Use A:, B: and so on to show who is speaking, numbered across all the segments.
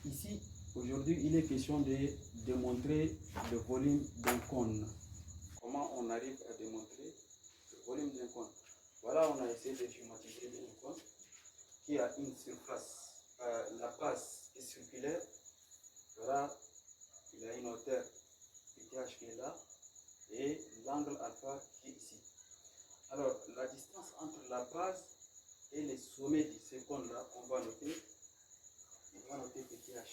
A: Ici, aujourd'hui, il est question de démontrer le volume d'un cône. Comment on arrive à démontrer le volume d'un cône? Voilà, on a essayé de schématiser un cône qui a une surface. La base est circulaire. Voilà, il a une hauteur PTH qui est là et l'angle alpha qui est ici. Alors, la distance entre la base et les sommets de ce cône-là, on va noter PTH.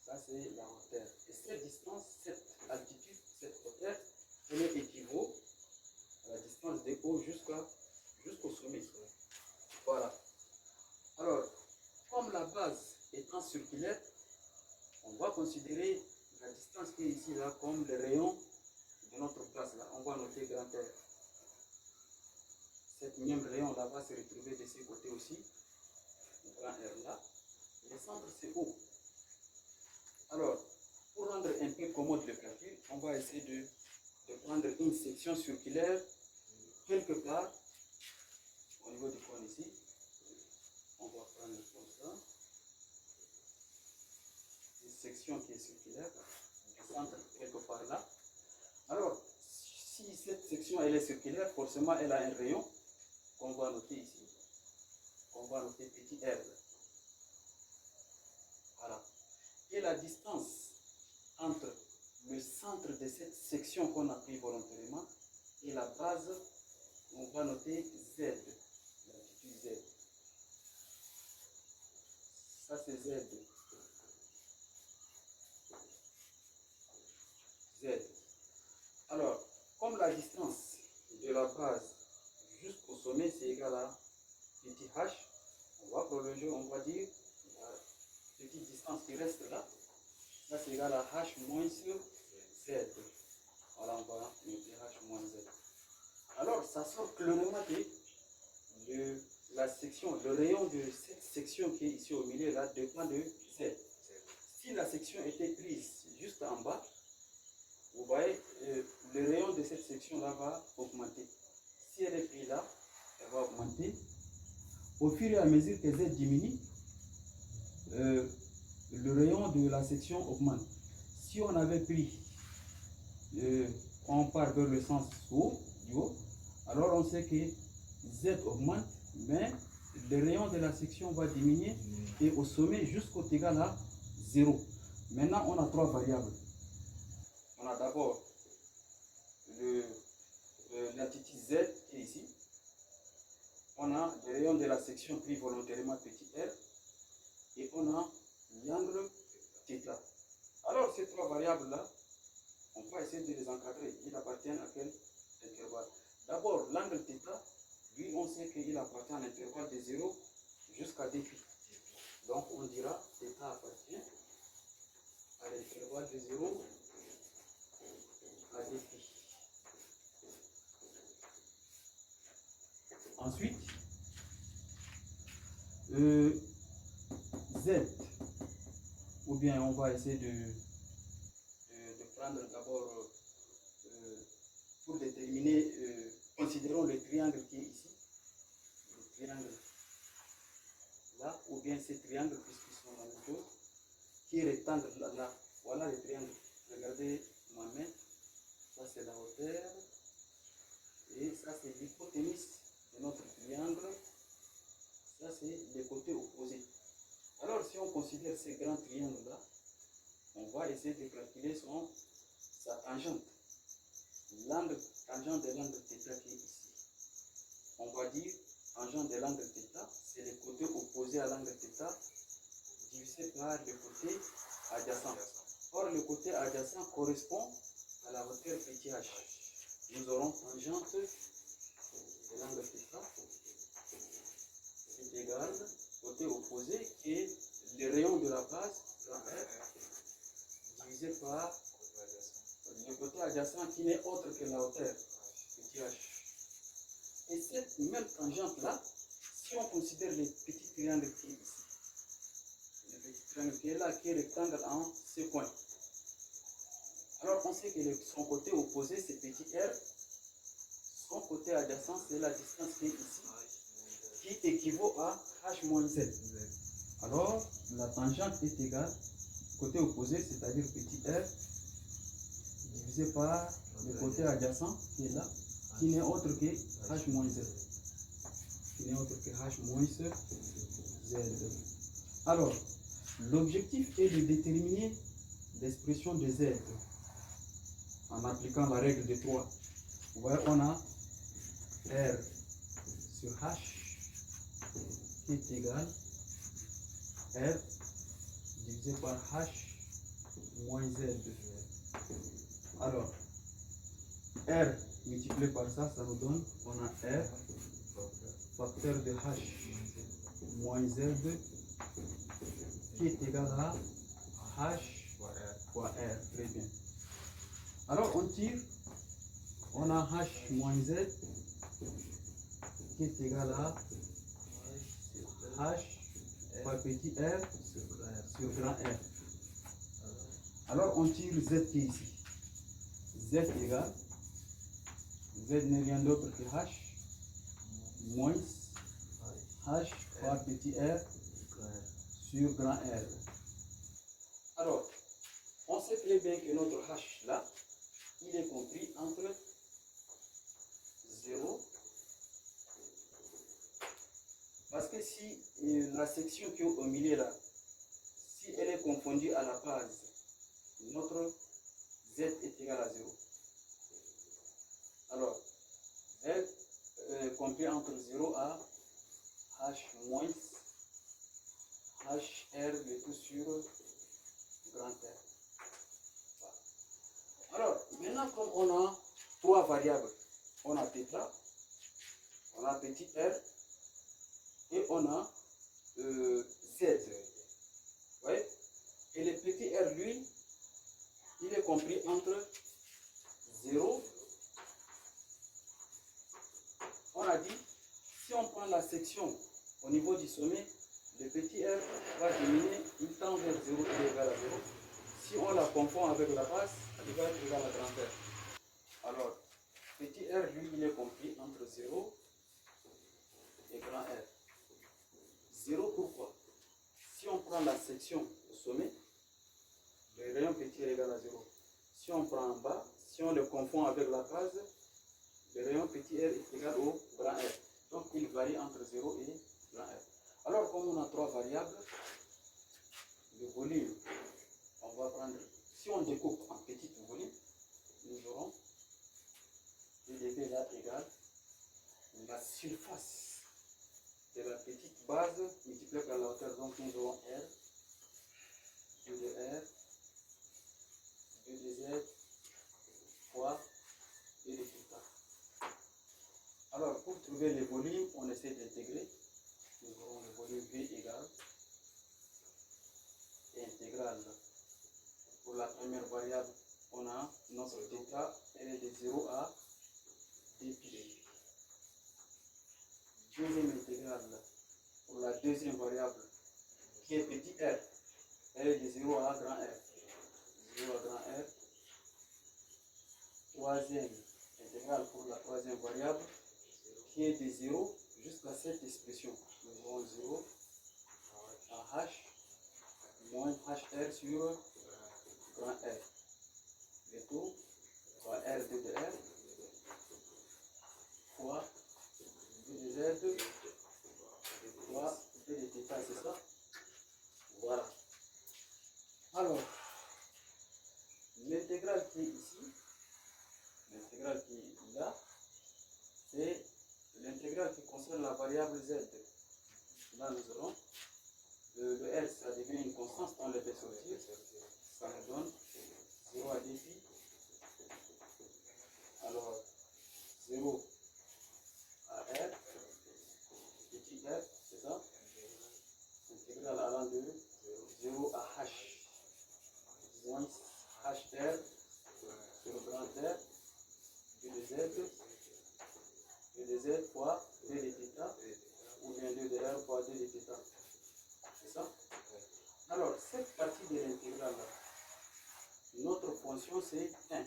A: Ça, c'est la hauteur. Et cette distance, cette altitude, cette hauteur, elle équivaut à la distance de haut jusqu'au sommet. Voilà. Alors, comme la base étant circulaire, on va considérer la distance qui est ici là comme le rayon de notre place là. On va noter grand R. Cette même rayon là va se retrouver de ce côté aussi. Grand R là. Le centre c'est O. Alors, pour rendre un peu commode le calcul, on va essayer de prendre une section circulaire quelque part au niveau du cône ici. On va prendre comme ça. Une section qui est circulaire, le centre quelque part là. Alors, si cette section elle est circulaire, forcément elle a un rayon qu'on va noter ici. On va noter petit r. Voilà. Et la distance entre le centre de cette section qu'on a pris volontairement et la base, on va noter Z, l'altitude Z. Ça c'est Z. Z. Alors, comme la distance de la base jusqu'au sommet c'est égal à petit h, on va prolonger, on va dire la petite distance qui reste là, ça c'est égal à h moins sur z. Voilà, on va noter h moins z. Alors, ça sort clairement que la section, le rayon de cette section qui est ici au milieu là dépend de z. Si la section était prise juste en bas, vous voyez, le rayon de cette section là va augmenter. Si elle est prise là, elle va augmenter. Au fur et à mesure que z diminue, le rayon de la section augmente. Si on avait pris, on part vers le sens haut, du haut, alors on sait que z augmente, mais le rayon de la section va diminuer et au sommet jusqu'au égal à 0. Maintenant, on a trois variables. On a d'abord l'altitude z qui est ici. On a le rayon de la section pris volontairement petit r et on a l'angle θ. Alors ces trois variables là, on va essayer de les encadrer. Ils appartiennent à quel intervalle? D'abord l'angle θ, lui on sait qu'il appartient à l'intervalle de 0 jusqu'à dφ. Donc on dira θ appartient à l'intervalle de 0 à dφ. Ensuite, Z, ou bien on va essayer de prendre d'abord, pour déterminer, considérons le triangle qui est ici, le triangle là, ou bien ces triangles, puisqu'ils sont la même chose, qui est rectangle là, voilà le triangle. Regardez ma main, ça c'est la hauteur, et ça c'est l'hypoténuse de notre triangle, ça c'est les côtés opposés. Alors si on considère ces grands triangles là, on va essayer de calculer sa tangente. L'angle tangente de l'angle θ qui est ici. On va dire tangente de l'angle θ, c'est le côté opposé à l'angle θ divisé par le côté adjacent. Or le côté adjacent correspond à la hauteur PTH. Nous aurons tangente de l'angle θ, c'est égal côté opposé qui est le rayon de la base, grand R, divisé par le côté adjacent qui n'est autre que la hauteur PTH. Et cette même tangente là, si on considère le petit triangle qui est ici, le petit triangle qui est là, qui est rectangle en ce point, alors on sait que son côté opposé c'est petit r, son côté adjacent c'est la distance qui est ici, qui équivaut à h moins z. Alors, la tangente est égale, côté opposé, c'est-à-dire petit r, divisé par le côté adjacent qui est là, qui n'est autre que h moins z. Qui n'est autre que h moins z. Alors, l'objectif est de déterminer l'expression de z en appliquant la règle de 3. Vous voyez, on a r sur h qui est égal r divisé par h moins z. Alors, r multiplié par ça, ça nous donne, on a r facteur de h moins z qui est égal à h fois r. Très bien. Alors, on tire, on a h moins z qui est égal à h fois petit r sur grand R. Alors, on tire z qui est ici. Z égale, z n'est rien d'autre que h moins h fois petit r sur grand R. Alors, on sait très bien que notre h là, il est compris entre 0, parce que si la section qui est au milieu là, si elle est confondue à la base, notre z est égal à 0. Alors, z compris entre 0 à h moins hr le tout sur grand R. Voilà. Alors, maintenant comme on a trois variables, on a θ, on a petit r et on a z. Ouais. Et le petit r, lui, il est compris entre 0. On a dit, si on prend la section au niveau du sommet, le petit r va diminuer, il tend vers 0, il est égal à 0. Si on la confond avec la base, il va être égal à grand R. Alors, petit r, lui, il est compris entre 0 et grand R. 0 pourquoi? Si on prend la section au sommet, le rayon petit r est égal à 0. Si on prend en bas, si on le confond avec la base, le rayon petit r est égal au grand R. Donc il varie entre 0 et grand R. Alors comme on a trois variables, le volume, on va prendre, si on découpe en petit volume, nous aurons dV là égale la surface de la petite base multipliée par la hauteur. Donc nous aurons R, 2 de R, 2 de Z, fois 2 de θ. Alors, pour trouver le volume, on essaie d'intégrer. Nous aurons le volume V égale intégrale. Pour la première variable, on a notre θ, elle est de 0 à dpi. Deuxième intégrale, pour la deuxième variable, qui est petit r, elle est de 0 à grand R. 0 à grand R. Troisième intégrale pour la troisième variable, qui est de 0 jusqu'à cette expression. Nous avons 0 à h moins hr sur grand R. Le tout fois r2 de r fois 2 de z fois 2 de θ, c'est ça? Voilà. Alors, l'intégrale qui est ici, l'intégrale qui est là, c'est l'intégrale qui concerne la variable z. Là, nous aurons le R, ça devient une constante, on le fait sortir, ça nous donne 0 à dpi. Alors, 0 à R, petit r, c'est ça? Intégrale allant de 0 à h moins hr sur grand R, 2 de z fois 2 de θ, ou bien 2 de r fois 2 de θ. C'est ça? Alors, cette partie de l'intégrale, notre fonction c'est 1.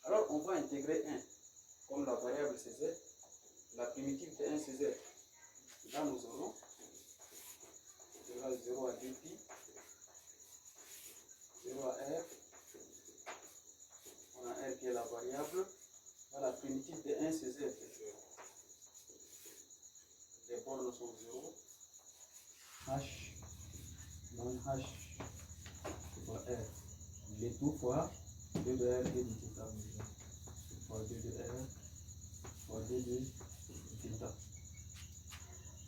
A: Alors, on va intégrer 1. Comme la variable c'est z, la primitive de 1 c'est z. Là, nous aurons dpi, 0 à r, on a r qui est la variable, voilà, primitive de 1 c'est z, les bornes sont 0, h moins h fois r, les tout fois 2 de r et du θ, fois 2 de r fois 2 de θ.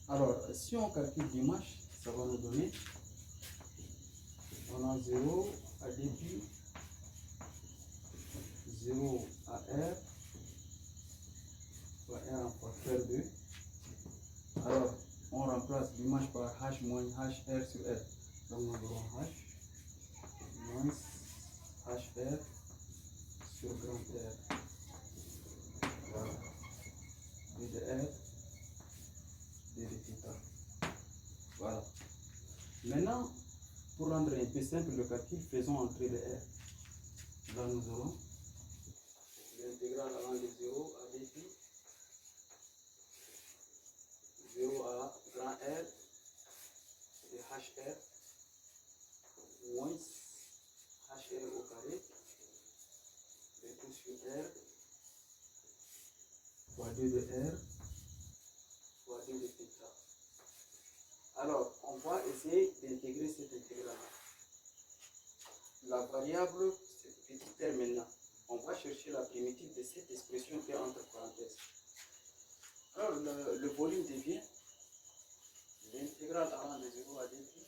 A: Alors, si on calcule l'image, ça va nous donner, on a 0 à dpi, 0 à r, fois r en facteur 2. Alors, on remplace l'image par h moins hr sur r. Donc, nous aurons h moins hr sur grand R. Voilà. 2 de r, 2 de θ. Voilà. Maintenant, pour rendre un peu simple le calcul, faisons entrer le r. Là, nous aurons l'intégrale allant de 0 à dpi, 0 à grand R et hr moins hr au carré, et tout sur r fois 2 de r fois 2 de θ. Alors, on va essayer d'intégrer cette intégrale. La variable, c'est petit r maintenant. On va chercher la primitive de cette expression qui est entre parenthèses. Alors, le volume devient l'intégrale allant de 0 à dpi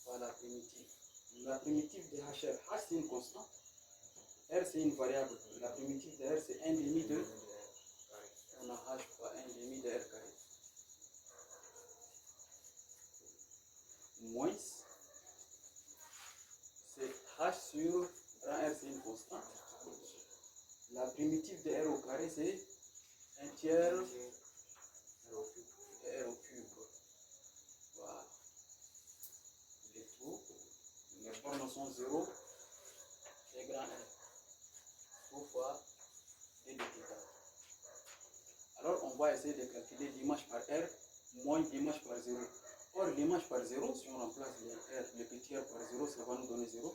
A: par la primitive. La primitive de hr, h c'est une constante, r c'est une variable. La primitive de r c'est 1 demi de, on a h fois 1 demi de r carré, moins, c'est h sur grand R, c'est une constante. La primitive de r au carré, c'est 1 tiers de r au cube. Voilà. Le tout, les bornes sont 0 et grand R. Tout fois d de θ. Alors, on va essayer de calculer l'image par r moins l'image par 0. Or, l'image par 0, si on remplace le petit r par 0, ça va nous donner 0.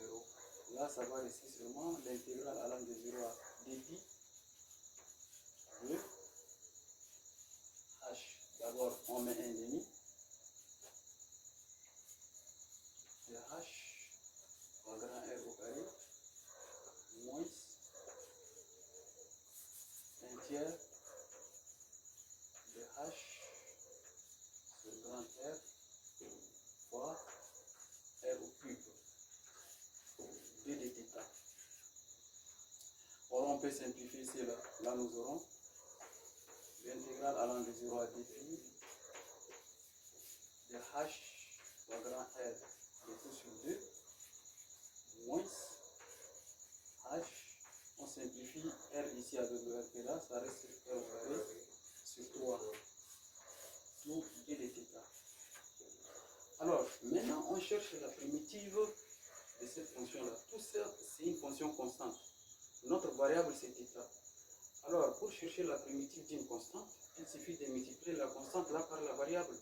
A: Là, ça va rester seulement l'intégrale allant de 0 à dpi de h. D'abord, on met 1 demi de h fois grand R au carré moins 1 tiers de h sur grand R fois R au cube d de θ. Or, on peut simplifier cela. Là, nous aurons l'intégrale allant de 0 à dpi de h fois grand R de tout sur 2 moins h, on simplifie r ici avec le r là, ça reste r au carré sur 3 tout d de θ. Alors, maintenant, on cherche la primitive de cette fonction-là. Tout ça, c'est une fonction constante. Notre variable, c'est θ. Alors, pour chercher la primitive d'une constante, il suffit de multiplier la constante là par la variable.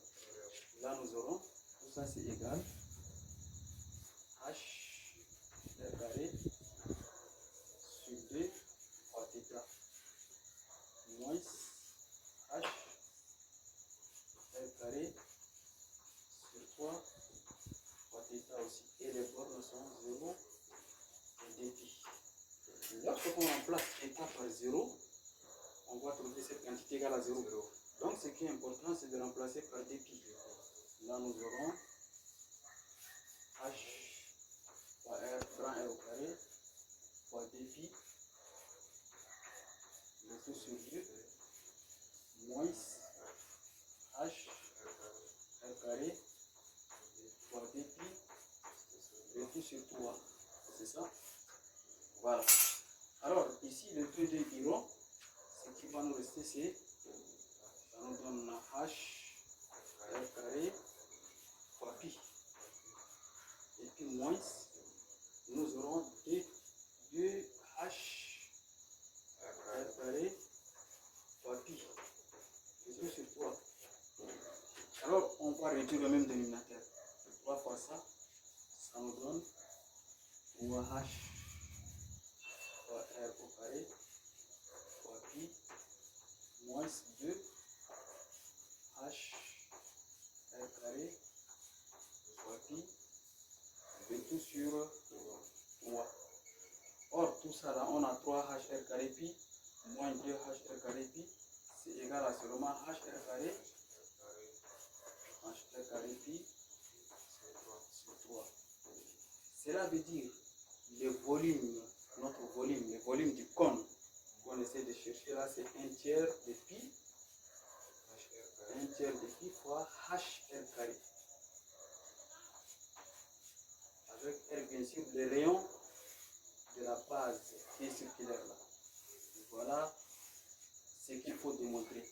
A: Là, nous aurons, tout ça, c'est égal h r carré sur 2 fois θ moins h r carré sur 3 fois θ aussi. Et les bornes sont 0 et dpi. Lorsqu'on remplace θ par 0, on va trouver cette quantité égale à 0. Donc, ce qui est important, c'est de remplacer par dpi. Là, nous aurons h fois r grand R au carré fois dpi le tout sur 2 moins h r carré fois dpi le tout sur 3. C'est ça? Voilà. Alors, ici, le 2 de iron, ce qui va nous rester, c'est, ça nous donne h r carré fois pi. Et puis moins, nous aurons 2h r carré fois pi. C'est tout sur 3. Alors, on va réduire le même dénominateur. 3 fois ça, ça nous donne 3h fois R au carré fois pi moins 2h R carré fois pi, le tout sur 3. Or, tout ça là, on a 3h R carré pi moins 2h R carré pi, c'est égal à seulement h R carré pi sur 3. Cela veut dire le volume, notre volume, le volume du cône qu'on essaie de chercher là, c'est 1/3 de pi, 1/3 de pi fois h R carré. Avec R bien sûr le rayon de la base qui est circulaire là. Voilà ce qu'il faut démontrer.